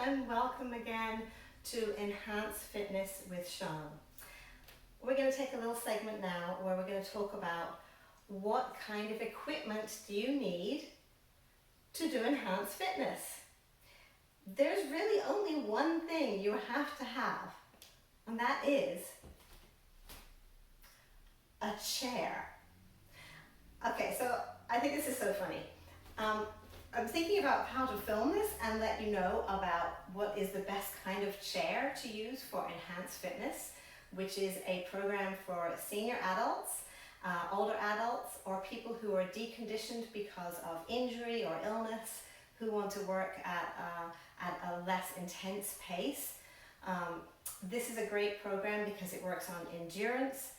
and welcome again to Enhance Fitness with Sian. We're going to take a little segment now where we're going to talk about what kind of equipment do you need to do enhanced fitness. There's really only one thing you have to have, and that is a chair. Okay, so I think this is so funny. I'm thinking about how to film this and let you know about what is the best kind of chair to use for enhanced fitness, which is a program for senior adults, older adults, or people who are deconditioned because of injury or illness, who want to work at a less intense pace. This is a great program because it works on endurance,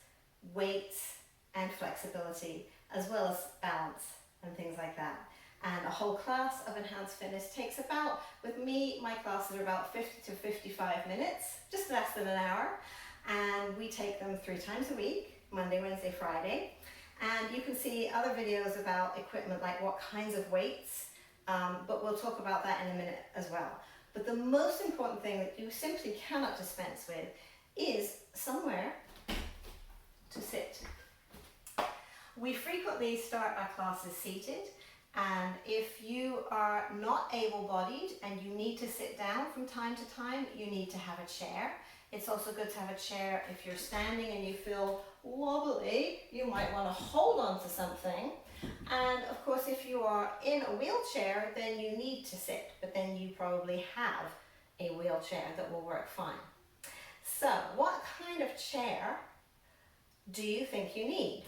weights, and flexibility, as well as balance and things like that. And a whole class of enhanced fitness takes about, with me, my classes are about 50 to 55 minutes, just less than an hour. And we take them 3 times a week, Monday, Wednesday, Friday. And you can see other videos about equipment, like what kinds of weights, but we'll talk about that in a minute as well. But the most important thing that you simply cannot dispense with is somewhere to sit. We frequently start our classes seated. And if you are not able-bodied and you need to sit down from time to time, you need to have a chair. It's also good to have a chair if you're standing and you feel wobbly, you might want to hold on to something. And of course, if you are in a wheelchair, then you need to sit, but then you probably have a wheelchair that will work fine. So what kind of chair do you think you need?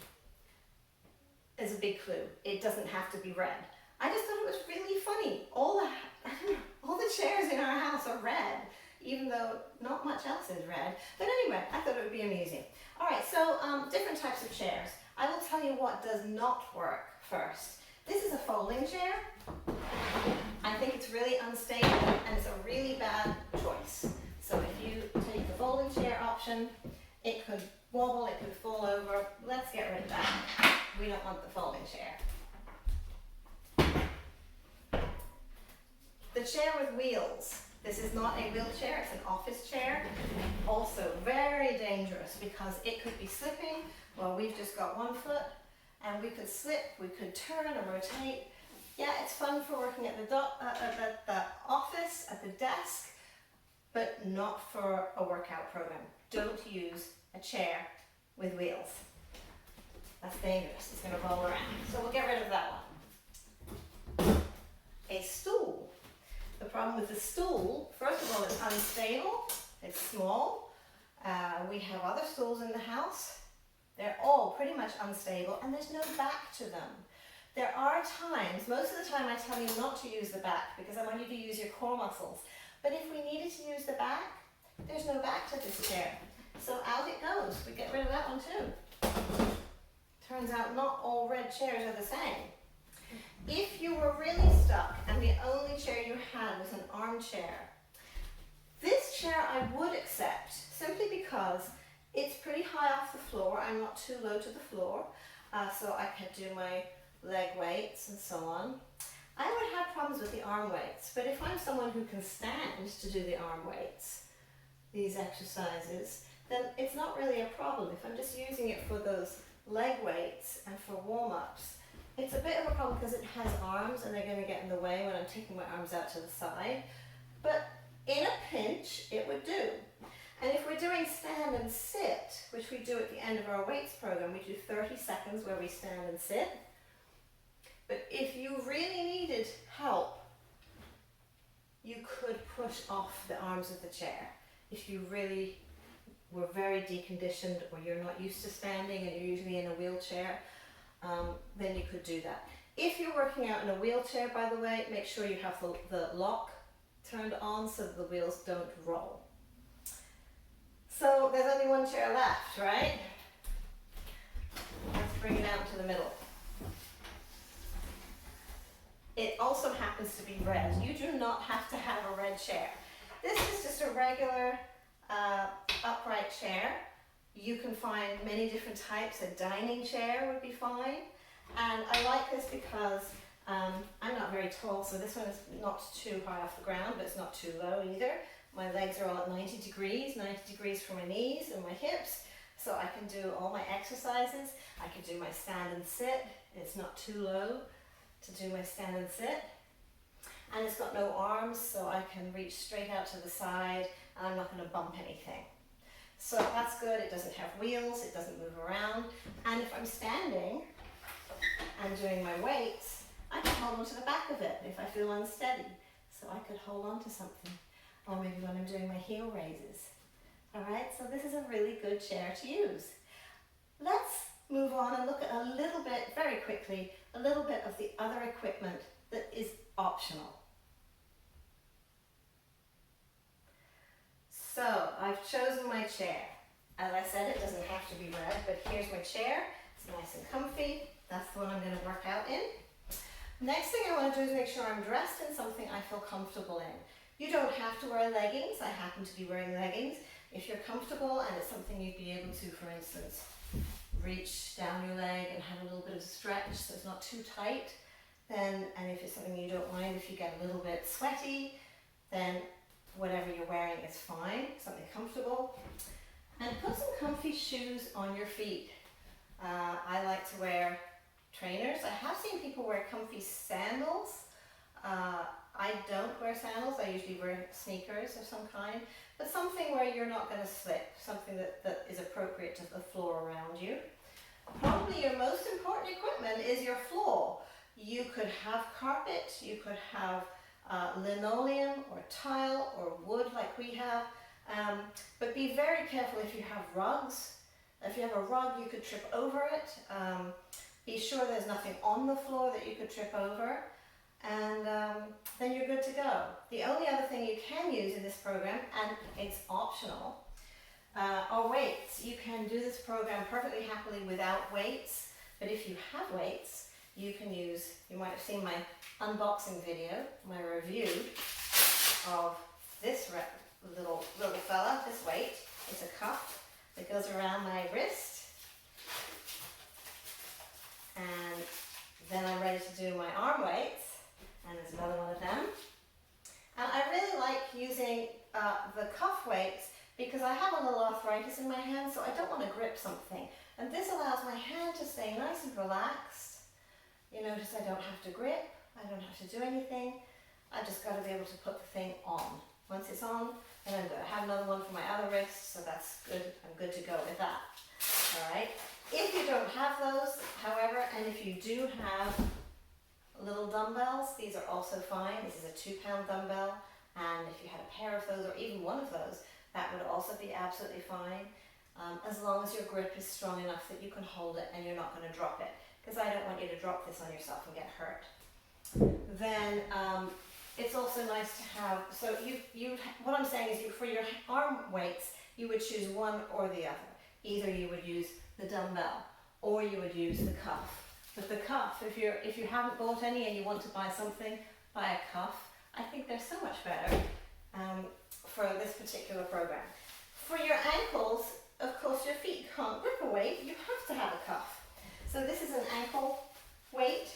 Is a big clue. It doesn't have to be red. I just thought it was really funny. All the chairs in our house are red, even though not much else is red. But anyway, I thought it would be amusing. All right, so different types of chairs. I will tell you what does not work first. This is a folding chair. I think it's really unstable and it's a really bad choice. So if you take the folding chair option, it could wobble, it could fall over. Let's get rid of that. We don't want the folding chair. The chair with wheels. This is not a wheelchair, it's an office chair. Also very dangerous because it could be slipping. Well, we've just got one foot and we could slip, we could turn and rotate. Yeah, it's fun for working at the office, at the desk, but not for a workout program. Don't use a chair with wheels. That's dangerous, it's going to roll around. So we'll get rid of that one. A stool. The problem with the stool, first of all, it's unstable, it's small. We have other stools in the house. They're all pretty much unstable and there's no back to them. There are times, most of the time I tell you not to use the back because I want you to use your core muscles. But if we needed to use the back, there's no back to this chair. So out it goes. We get rid of that one too. Turns out not all red chairs are the same. If you were really stuck and the only chair you had was an armchair, this chair I would accept simply because it's pretty high off the floor. I'm not too low to the floor, so I could do my leg weights and so on. I would have problems with the arm weights, but if I'm someone who can stand to do the arm weights, these exercises, then it's not really a problem. If I'm just using it for those leg weights and for warm-ups, it's a bit of a problem because it has arms and they're going to get in the way when I'm taking my arms out to the side. But in a pinch, it would do. And if we're doing stand and sit, which we do at the end of our weights program, we do 30 seconds where we stand and sit. But if you really needed help, you could push off the arms of the chair. If you really were very deconditioned or you're not used to standing and you're usually in a wheelchair, then you could do that. If you're working out in a wheelchair, by the way, make sure you have the lock turned on so that the wheels don't roll. So there's only one chair left, right? Let's bring it out to the middle. It also happens to be red. You do not have to have a red chair. This is just a regular upright chair. You can find many different types. A dining chair would be fine. And I like this because I'm not very tall, so this one is not too high off the ground, but it's not too low either. My legs are all at 90 degrees for my knees and my hips, so I can do all my exercises. I can do my stand and sit. It's not too low to do my stand and sit. And it's got no arms, so I can reach straight out to the side, and I'm not going to bump anything. So that's good. It doesn't have wheels, it doesn't move around. And if I'm standing and doing my weights, I can hold on to the back of it if I feel unsteady. So I could hold on to something. Or maybe when I'm doing my heel raises. All right, so this is a really good chair to use. Let's move on and look at a little bit, very quickly, a little bit of the other equipment that is optional. So I've chosen my chair. As I said, it doesn't have to be red, but here's my chair. It's nice and comfy. That's the one I'm going to work out in. Next thing I want to do is make sure I'm dressed in something I feel comfortable in. You don't have to wear leggings. I happen to be wearing leggings. If you're comfortable and it's something you'd be able to, for instance, reach down your leg and have a little bit of stretch so it's not too tight, then, and if it's something you don't mind, if you get a little bit sweaty, then whatever you're wearing is fine, something comfortable. And put some comfy shoes on your feet. I like to wear trainers. I have seen people wear comfy sandals. I don't wear sandals, I usually wear sneakers of some kind, but something where you're not going to slip, something that is appropriate to the floor around you. Probably your most important equipment is your floor. You could have carpet, you could have linoleum or tile or wood like we have, but be very careful if you have rugs. If you have a rug, you could trip over it. Be sure there's nothing on the floor that you could trip over, and then you're good to go. The only other thing you can use in this program, and it's optional, are weights. You can do this program perfectly happily without weights, but if you have weights, you can use, you might have seen my unboxing video, my review of this little fella, this weight. It's a cuff that goes around my wrist, and then I'm ready to do my arm weights, and there's another one of them. And I really like using the cuff weights because I have a little arthritis in my hand, so I don't want to grip something. And this allows my hand to stay nice and relaxed. You notice I don't have to grip, I don't have to do anything. I just got to be able to put the thing on. Once it's on, then I'm going to have another one for my other wrist, so that's good. I'm good to go with that. All right. If you don't have those, however, and if you do have little dumbbells, these are also fine. This is a 2-pound dumbbell, and if you had a pair of those or even one of those, that would also be absolutely fine, as long as your grip is strong enough that you can hold it and you're not going to drop it, because I don't want you to drop this on yourself and get hurt. Then it's also nice to have, so what I'm saying is for your arm weights, you would choose one or the other. Either you would use the dumbbell or you would use the cuff. But the cuff, if you haven't bought any and you want to buy something, buy a cuff. I think they're so much better for this particular program. For your ankles, of course, your feet can't grip a weight, you have to have a cuff. So this is an ankle weight.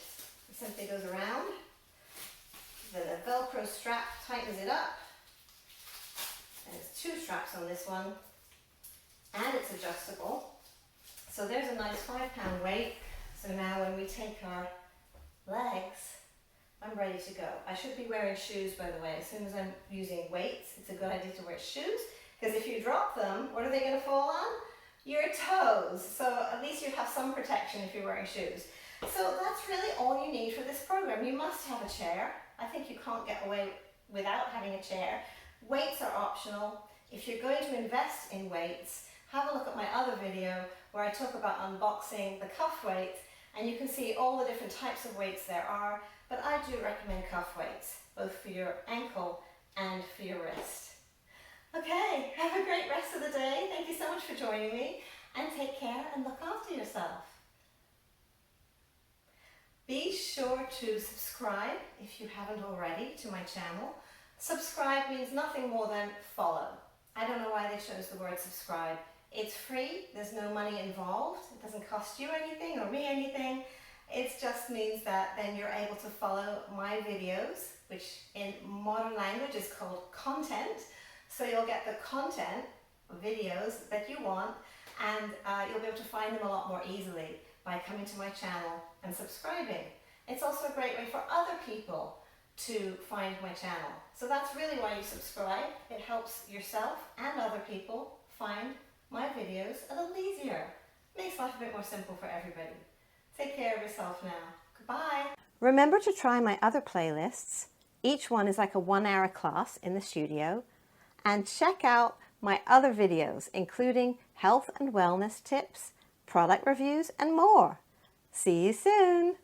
It simply goes around. The Velcro strap tightens it up. And there's 2 straps on this one. And it's adjustable. So there's a nice 5-pound weight. So now when we take our legs, I'm ready to go. I should be wearing shoes, by the way. As soon as I'm using weights, it's a good idea to wear shoes, because if you drop them, what are they going to fall on? Your toes. So at least you have some protection if you're wearing shoes. So that's really all you need for this program. You must have a chair. I think you can't get away without having a chair. Weights are optional. If you're going to invest in weights, have a look at my other video where I talk about unboxing the cuff weights, and you can see all the different types of weights there are, but I do recommend cuff weights, both for your ankle and for your wrist. Okay, have a great rest of the day. Thank you so much for joining me, and take care and look after yourself. Be sure to subscribe if you haven't already to my channel. Subscribe means nothing more than follow. I don't know why they chose the word subscribe. It's free, there's no money involved, it doesn't cost you anything or me anything. It's just means that then you're able to follow my videos, which in modern language is called content. So you'll get the content videos that you want, and you'll be able to find them a lot more easily by coming to my channel and subscribing. It's also a great way for other people to find my channel. So that's really why you subscribe. It helps yourself and other people find my videos a little easier. Makes life a bit more simple for everybody. Take care of yourself now. Goodbye. Remember to try my other playlists. Each one is like a 1-hour class in the studio. And check out my other videos, including health and wellness tips, product reviews, and more. See you soon.